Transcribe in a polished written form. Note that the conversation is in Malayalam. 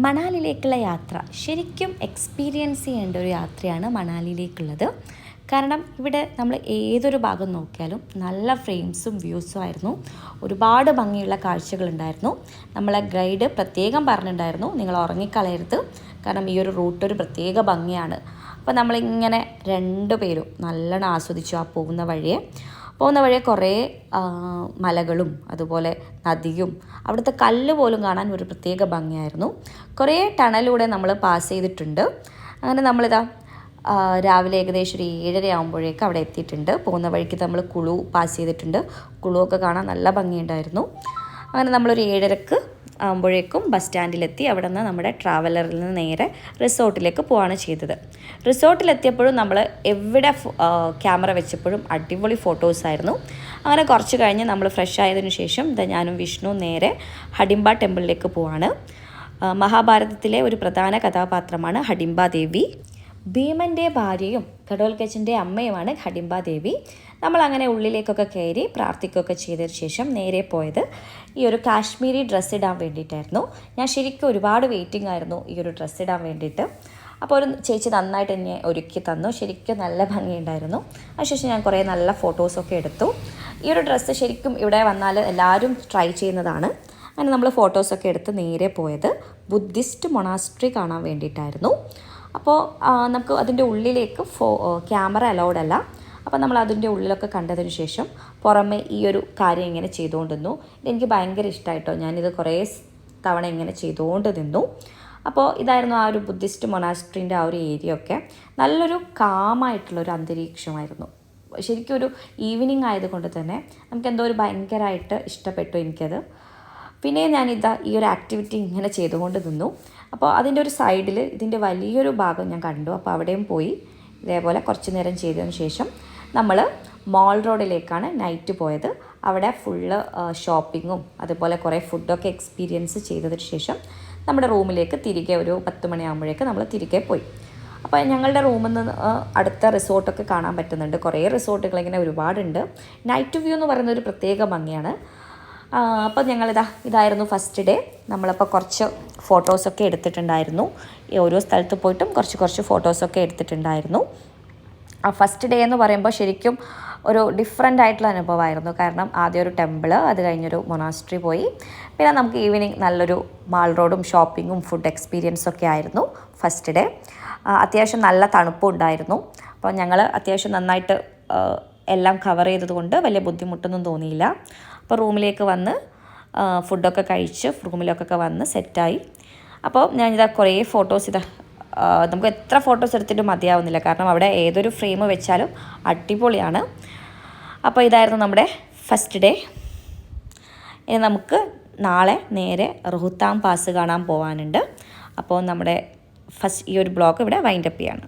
മണാലിയിലേക്കുള്ള യാത്ര ശരിക്കും എക്സ്പീരിയൻസ് ചെയ്യേണ്ട ഒരു യാത്രയാണ് മണാലിയിലേക്കുള്ളത്. കാരണം ഇവിടെ നമ്മൾ ഏതൊരു ഭാഗം നോക്കിയാലും നല്ല ഫ്രെയിംസും വ്യൂസും ആയിരുന്നു. ഒരുപാട് ഭംഗിയുള്ള കാഴ്ചകളുണ്ടായിരുന്നു. നമ്മളെ ഗൈഡ് പ്രത്യേകം പറഞ്ഞിട്ടുണ്ടായിരുന്നു, നിങ്ങൾ ഉറങ്ങിക്കളയരുത്, കാരണം ഈ ഒരു റൂട്ട് ഒരു പ്രത്യേക ഭംഗിയാണ്. അപ്പോൾ നമ്മളിങ്ങനെ രണ്ടുപേരും നല്ലോണം ആസ്വദിച്ചു ആ പോകുന്ന വഴിയെ കുറേ മലകളും അതുപോലെ നദിയും അവിടുത്തെ കല്ല് പോലും കാണാൻ ഒരു പ്രത്യേക ഭംഗിയായിരുന്നു. കുറേ ടണലിലൂടെ നമ്മൾ പാസ് ചെയ്തിട്ടുണ്ട്. അങ്ങനെ നമ്മളിതാ രാവിലെ ഏകദേശം ഒരു 7:30 ആകുമ്പോഴേക്ക് അവിടെ എത്തിയിട്ടുണ്ട്. പോകുന്ന വഴിക്ക് നമ്മൾ കുളു പാസ് ചെയ്തിട്ടുണ്ട്. കുളുവൊക്കെ കാണാൻ നല്ല ഭംഗിയുണ്ടായിരുന്നു. അങ്ങനെ നമ്മളൊരു 7:30 ആകുമ്പോഴേക്കും ബസ് സ്റ്റാൻഡിലെത്തി. അവിടെ നിന്ന് നമ്മുടെ ട്രാവലറിൽ നിന്ന് നേരെ റിസോർട്ടിലേക്ക് പോവുകയാണ് ചെയ്തത്. റിസോർട്ടിലെത്തിയപ്പോഴും നമ്മൾ എവിടെ ക്യാമറ വെച്ചപ്പോഴും അടിപൊളി ഫോട്ടോസായിരുന്നു. അങ്ങനെ കുറച്ച് കഴിഞ്ഞ് നമ്മൾ ഫ്രഷ് ആയതിനു ശേഷം ഞാനും വിഷ്ണു നേരെ ഹഡിംബ ടെമ്പിളിലേക്ക് പോവാണ്. മഹാഭാരതത്തിലെ ഒരു പ്രധാന കഥാപാത്രമാണ് ഹഡിംബ ദേവി. ഭീമൻ്റെ ഭാര്യയും ഘടോൽക്കച്ചൻ്റെ അമ്മയുമാണ് ഹഡിംബ ദേവി. നമ്മളങ്ങനെ ഉള്ളിലേക്കൊക്കെ കയറി പ്രാർത്ഥിക്കുകയൊക്കെ ചെയ്തതിന് ശേഷം നേരെ പോയത് ഈ ഒരു കാശ്മീരി ഡ്രസ്സ് ഇടാൻ വേണ്ടിയിട്ടായിരുന്നു. ഞാൻ ശരിക്കും ഒരുപാട് വെയിറ്റിംഗ് ആയിരുന്നു ഈ ഒരു ഡ്രസ്സ് ഇടാൻ വേണ്ടിയിട്ട്. അപ്പോൾ ഒരു ചേച്ചി നന്നായിട്ട് എന്നെ ഒരുക്കി തന്നു. ശരിക്കും നല്ല ഭംഗിയുണ്ടായിരുന്നു. അതിനുശേഷം ഞാൻ കുറേ നല്ല ഫോട്ടോസൊക്കെ എടുത്തു. ഈ ഒരു ഡ്രസ്സ് ശരിക്കും ഇവിടെ വന്നാൽ എല്ലാവരും ട്രൈ ചെയ്യുന്നതാണ്. അങ്ങനെ നമ്മൾ ഫോട്ടോസൊക്കെ എടുത്ത് നേരെ പോയത് ബുദ്ധിസ്റ്റ് മൊണാസ്ട്രി കാണാൻ വേണ്ടിയിട്ടായിരുന്നു. അപ്പോൾ നമുക്ക് അതിൻ്റെ ഉള്ളിലേക്ക് ക്യാമറ അലൗഡ് അല്ല. അപ്പോൾ നമ്മൾ അതിൻ്റെ ഉള്ളിലൊക്കെ കണ്ടതിന് ശേഷം പുറമെ ഈ ഒരു കാര്യം ഇങ്ങനെ ചെയ്തുകൊണ്ട് ഇതെനിക്ക് ഭയങ്കര ഇഷ്ടമായിട്ടോ. ഞാനിത് കുറേ തവണ ഇങ്ങനെ ചെയ്തുകൊണ്ട് നിന്നു. അപ്പോൾ ഇതായിരുന്നു ആ ഒരു ബുദ്ധിസ്റ്റ് മൊണാസ്ട്രീൻ്റെ ആ ഒരു ഏരിയ ഒക്കെ. നല്ലൊരു കാമായിട്ടുള്ളൊരു അന്തരീക്ഷമായിരുന്നു. ശരിക്കും ഒരു ഈവനിങ് ആയതുകൊണ്ട് തന്നെ നമുക്കെന്തോ ഒരു ഭയങ്കരമായിട്ട് ഇഷ്ടപ്പെട്ടു എനിക്കത്. പിന്നെ ഞാനിതാ ഈ ഒരു ആക്ടിവിറ്റി ഇങ്ങനെ ചെയ്തുകൊണ്ട് നിന്നു. അപ്പോൾ അതിൻ്റെ ഒരു സൈഡിൽ ഇതിൻ്റെ വലിയൊരു ഭാഗം ഞാൻ കണ്ടു. അപ്പോൾ അവിടെയും പോയി ഇതേപോലെ കുറച്ച് നേരം ചെയ്തതിന് ശേഷം നമ്മൾ മോൾ റോഡിലേക്കാണ് നൈറ്റ് പോയത്. അവിടെ ഫുള്ള് ഷോപ്പിങ്ങും അതുപോലെ കുറേ ഫുഡൊക്കെ എക്സ്പീരിയൻസ് ചെയ്തതിന് ശേഷം നമ്മുടെ റൂമിലേക്ക് തിരികെ ഒരു 10 മണിയാകുമ്പോഴേക്ക് നമ്മൾ തിരികെ പോയി. അപ്പോൾ ഞങ്ങളുടെ റൂമിൽ നിന്ന് അടുത്ത റിസോർട്ടൊക്കെ കാണാൻ പറ്റുന്നുണ്ട്. കുറേ റിസോർട്ടുകൾ ഇങ്ങനെ ഒരുപാടുണ്ട്. നൈറ്റ് വ്യൂ എന്ന് പറയുന്ന ഒരു പ്രത്യേക ഭംഗിയാണ്. അപ്പോൾ ഇതായിരുന്നു ഫസ്റ്റ് ഡേ. നമ്മളപ്പോൾ കുറച്ച് ഫോട്ടോസൊക്കെ എടുത്തിട്ടുണ്ടായിരുന്നു. ഓരോ സ്ഥലത്ത് പോയിട്ടും കുറച്ച് ഫോട്ടോസൊക്കെ എടുത്തിട്ടുണ്ടായിരുന്നു. ഫസ്റ്റ് ഡേ എന്ന് പറയുമ്പോൾ ശരിക്കും ഒരു ഡിഫറെൻ്റ് ആയിട്ടുള്ള അനുഭവമായിരുന്നു. കാരണം ആദ്യം ഒരു ടെമ്പിൾ, അത് കഴിഞ്ഞൊരു മൊണാസ്ട്രി പോയി. പിന്നെ നമുക്ക് ഈവനിങ് നല്ലൊരു മാൾ റോഡും ഷോപ്പിങ്ങും ഫുഡ് എക്സ്പീരിയൻസൊക്കെ ആയിരുന്നു ഫസ്റ്റ് ഡേ. അത്യാവശ്യം നല്ല തണുപ്പും ഉണ്ടായിരുന്നു. അപ്പോൾ ഞങ്ങൾ അത്യാവശ്യം നന്നായിട്ട് എല്ലാം കവർ ചെയ്തതുകൊണ്ട് വലിയ ബുദ്ധിമുട്ടൊന്നും തോന്നിയില്ല. അപ്പോൾ റൂമിലേക്ക് വന്ന് ഫുഡൊക്കെ കഴിച്ച് റൂമിലൊക്കെ വന്ന് സെറ്റായി. അപ്പോൾ ഞാനിതാ കുറേ ഫോട്ടോസ് നമുക്ക് എത്ര ഫോട്ടോസ് എടുത്തിട്ടും മതിയാവുന്നില്ല. കാരണം അവിടെ ഏതൊരു ഫ്രെയിം വെച്ചാലും അടിപൊളിയാണ്. അപ്പോൾ ഇതായിരുന്നു നമ്മുടെ ഫസ്റ്റ് ഡേ. ഇനി നമുക്ക് നാളെ നേരെ റോഹ്താങ് പാസ് കാണാൻ പോകാനുണ്ട്. അപ്പോൾ നമ്മുടെ ഈ ഒരു ബ്ലോഗ് ഇവിടെ വൈൻഡപ്പ് ചെയ്യാണ്.